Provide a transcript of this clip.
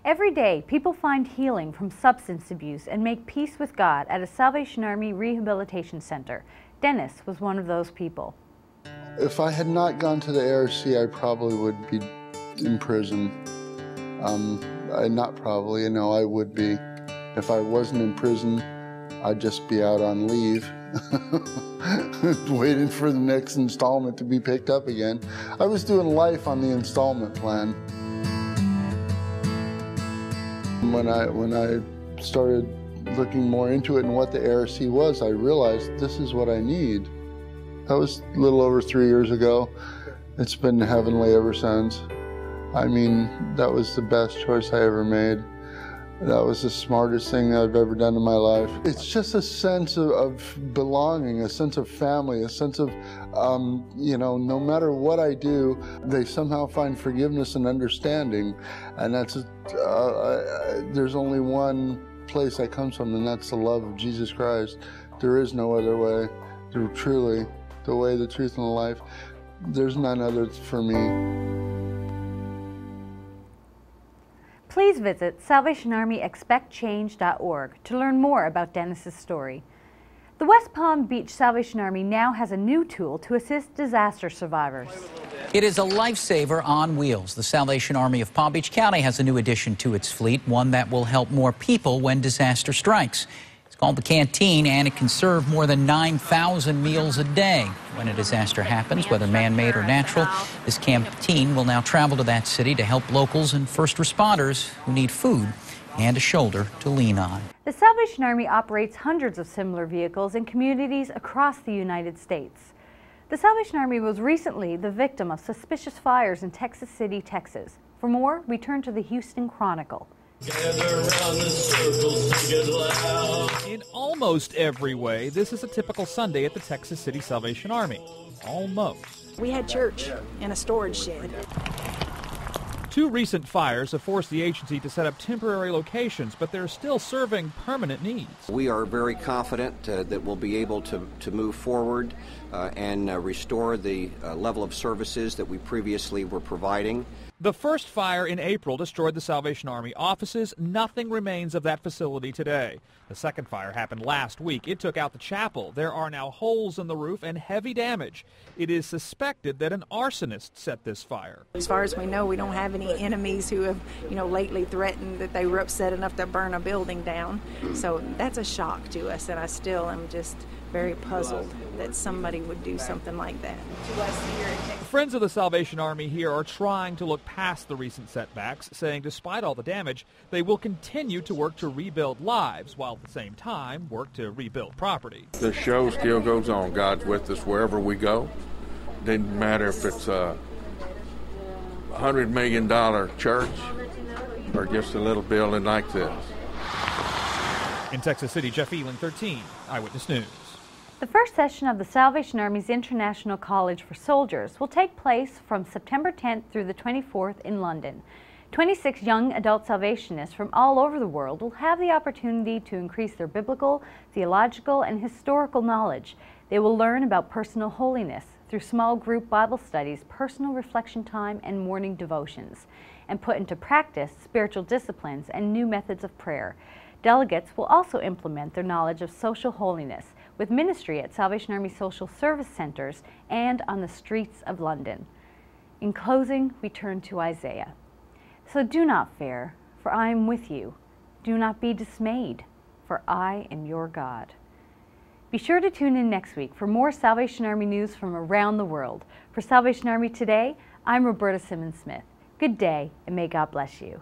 Every day, people find healing from substance abuse and make peace with God at a Salvation Army Rehabilitation Center. Dennis was one of those people. If I had not gone to the ARC, I probably would be in prison. Not probably, you know, I would be. If I wasn't in prison, I'd just be out on leave, waiting for the next installment to be picked up again. I was doing life on the installment plan. When I started looking more into it and what the ARC was, I realized this is what I need. That was a little over 3 years ago. It's been heavenly ever since. I mean, that was the best choice I ever made. That was the smartest thing I've ever done in my life. It's just a sense of belonging, a sense of family, a sense of, you know, no matter what I do, they somehow find forgiveness and understanding. And that's, there's only one place that comes from, and that's the love of Jesus Christ. There is no other way. Truly, the way, the truth, and the life. There's none other for me. Please visit SalvationArmyExpectChange.org to learn more about Dennis's story. The West Palm Beach Salvation Army now has a new tool to assist disaster survivors. It is a lifesaver on wheels. The Salvation Army of Palm Beach County has a new addition to its fleet, one that will help more people when disaster strikes. It's called the Canteen, and it can serve more than 9,000 meals a day. When a disaster happens, whether man-made or natural, this Canteen will now travel to that city to help locals and first responders who need food and a shoulder to lean on. The Salvation Army operates hundreds of similar vehicles in communities across the United States. The Salvation Army was recently the victim of suspicious fires in Texas City, Texas. For more, we turn to the Houston Chronicle. In almost every way, this is a typical Sunday at the Texas City Salvation Army. Almost. We had church in a storage shed. Two recent fires have forced the agency to set up temporary locations, but they're still serving permanent needs. We are very confident that we'll be able to move forward and restore the level of services that we previously were providing. The first fire in April destroyed the Salvation Army offices. Nothing remains of that facility today. The second fire happened last week. It took out the chapel. There are now holes in the roof and heavy damage. It is suspected that an arsonist set this fire. As far as we know, we don't have any enemies who have, lately threatened that they were upset enough to burn a building down. So that's a shock to us, and I still am just very puzzled that somebody would do something like that. Friends of the Salvation Army here are trying to look past the recent setbacks, saying despite all the damage, they will continue to work to rebuild lives, while at the same time work to rebuild property. The show still goes on. God's with us wherever we go. Doesn't matter if it's a $100 million church or just a little building like this. In Texas City, Jeff Ealing, 13 Eyewitness News. The first session of the Salvation Army's International College for Soldiers will take place from September 10th through the 24th in London. 26 young adult Salvationists from all over the world will have the opportunity to increase their biblical, theological, and historical knowledge. They will learn about personal holiness through small group Bible studies, personal reflection time, and morning devotions, and put into practice spiritual disciplines and new methods of prayer. Delegates will also implement their knowledge of social holiness with ministry at Salvation Army Social Service Centers and on the streets of London. In closing, we turn to Isaiah. So do not fear, for I am with you. Do not be dismayed, for I am your God. Be sure to tune in next week for more Salvation Army news from around the world. For Salvation Army Today, I'm Roberta Simmons-Smith. Good day, and may God bless you.